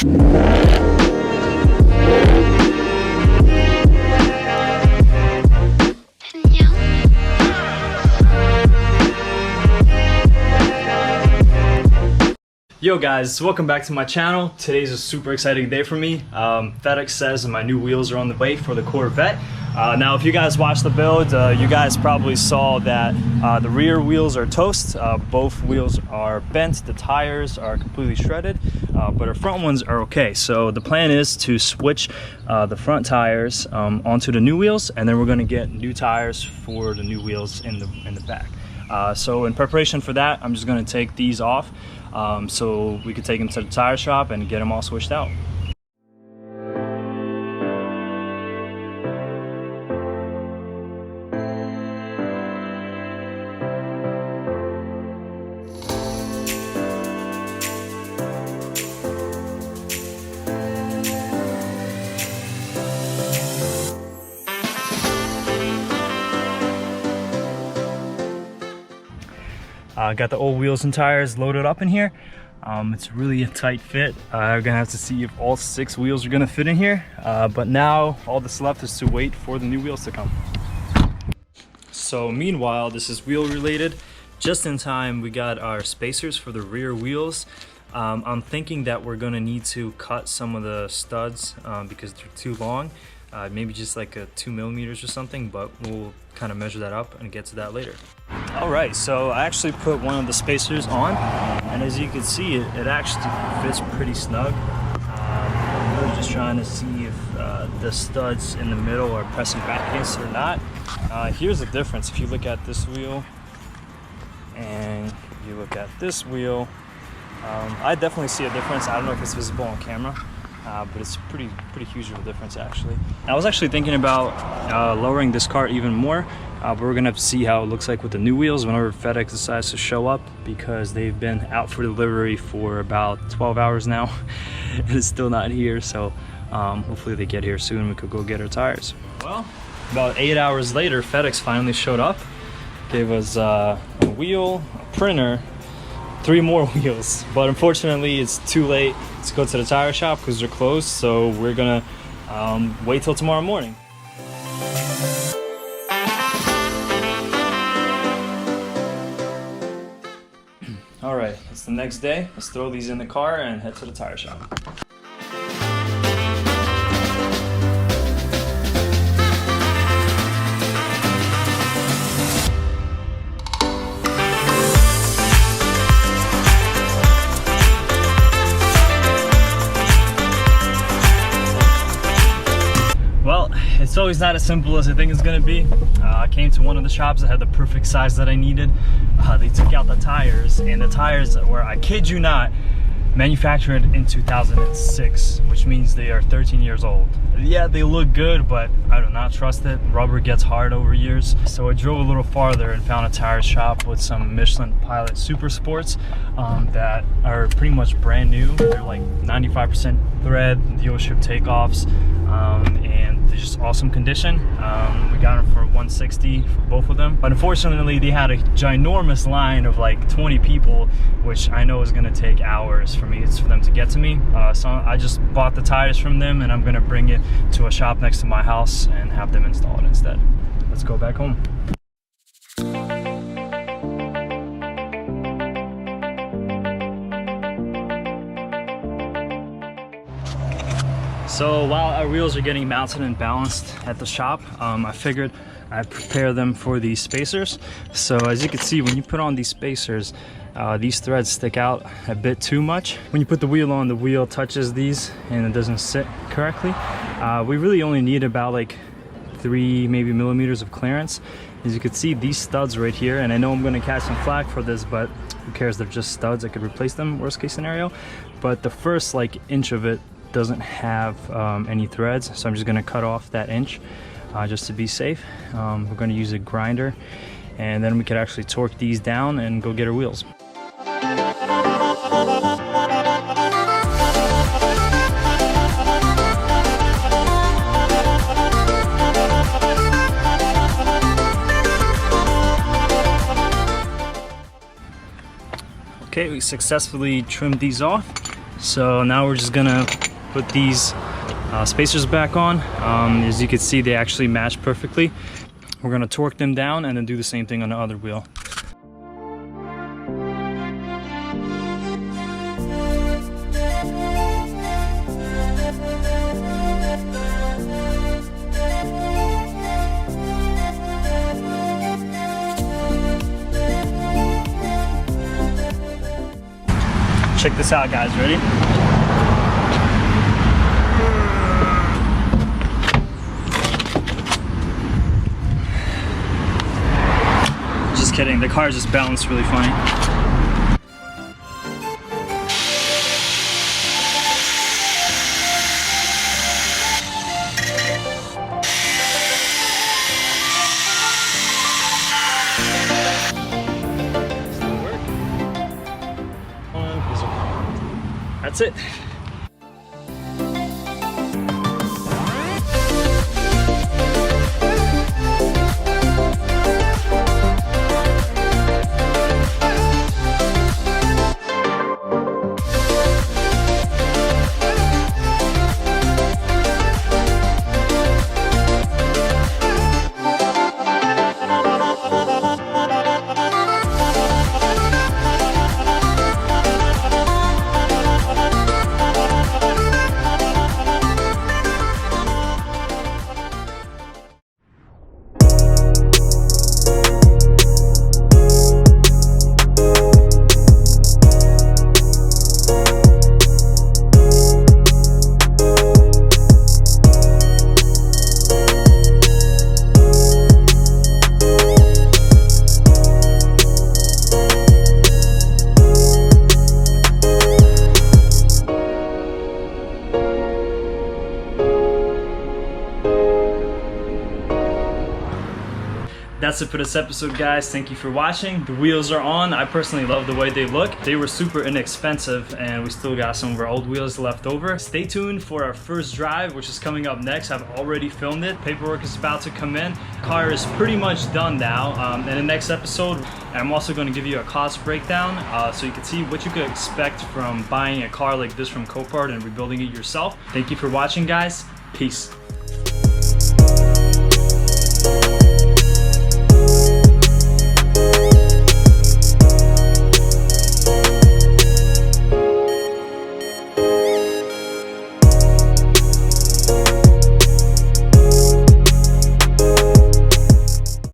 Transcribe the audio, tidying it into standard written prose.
Yo guys, welcome back to my channel. Today's a super exciting day for me. FedEx says my new wheels are on the way for the Corvette. Now if you guys watched the build, you guys probably saw that the rear wheels are toast. Both wheels are bent, the tires are completely shredded, but our front ones are okay. So the plan is to switch the front tires onto the new wheels, and then we're gonna get new tires for the new wheels in the back. So in preparation for that, I'm just gonna take these off so we could take them to the tire shop and get them all switched out. Got the old wheels and tires loaded up in here. It's really a tight fit. I'm gonna have to see if all 6 wheels are gonna fit in here. But now all that's left is to wait for the new wheels to come. So meanwhile, this is wheel related. Just in time, we got our spacers for the rear wheels. I'm thinking that we're gonna need to cut some of the studs because they're too long. Maybe just like a 2 millimeters or something, but we'll kind of measure that up and get to that later. All right, so I actually put one of the spacers on, and as you can see, it actually fits pretty snug. I'm really just trying to see if the studs in the middle are pressing back against it or not. Here's the difference. If you look at this wheel and you look at this wheel, I definitely see a difference. I don't know if it's visible on camera. But it's pretty huge of a difference actually. I was actually thinking about lowering this car even more, but we're gonna have to see how it looks like with the new wheels whenever FedEx decides to show up, because they've been out for delivery for about 12 hours now and it's still not here. So hopefully they get here soon. We could go get our tires. Well, about 8 hours later, FedEx finally showed up, gave us a wheel, a printer, 3 more wheels, but unfortunately it's too late to go to the tire shop because they're closed, so we're gonna wait till tomorrow morning. All right, it's the next day. Let's throw these in the car and head to the tire shop. It's always not as simple as I think it's gonna be. I came to one of the shops that had the perfect size that I needed. They took out the tires, and the tires were, I kid you not, manufactured in 2006, which means they are 13 years old. Yeah, they look good, but I do not trust it. Rubber gets hard over years. So I drove a little farther and found a tire shop with some Michelin Pilot Super Sports that are pretty much brand new. They're like 95% thread, dealership takeoffs, and they're just awesome condition. We got them for $160 for both of them. But unfortunately, they had a ginormous line of like 20 people, which I know is gonna take hours for them to get to me. So I just bought the tires from them, and I'm gonna bring it to a shop next to my house and have them install it instead. Let's go back home. So while our wheels are getting mounted and balanced at the shop, I figured I'd prepare them for these spacers. So as you can see, when you put on these spacers, these threads stick out a bit too much. When you put the wheel on, the wheel touches these and it doesn't sit correctly. We really only need about like 3 maybe millimeters of clearance. As you can see, these studs right here, and I know I'm gonna catch some flack for this, but who cares, they're just studs. I could replace them, worst case scenario. But the first like inch of it doesn't have any threads, so I'm just gonna cut off that inch just to be safe. We're gonna use a grinder, and then we could actually torque these down and go get our wheels. Okay, we successfully trimmed these off. So now we're just gonna put these spacers back on. As you can see, they actually match perfectly. We're gonna torque them down and then do the same thing on the other wheel. Check this out, guys, ready? Just kidding, the car just balanced really funny. That's it. That's it for this episode, guys. Thank you for watching. The wheels are on. I personally love the way they look. They were super inexpensive and we still got some of our old wheels left over. Stay tuned for our first drive, which is coming up next. I've already filmed it. Paperwork is about to come in. Car is pretty much done now. In the next episode, I'm also going to give you a cost breakdown so you can see what you could expect from buying a car like this from Copart and rebuilding it yourself. Thank you for watching, guys. Peace.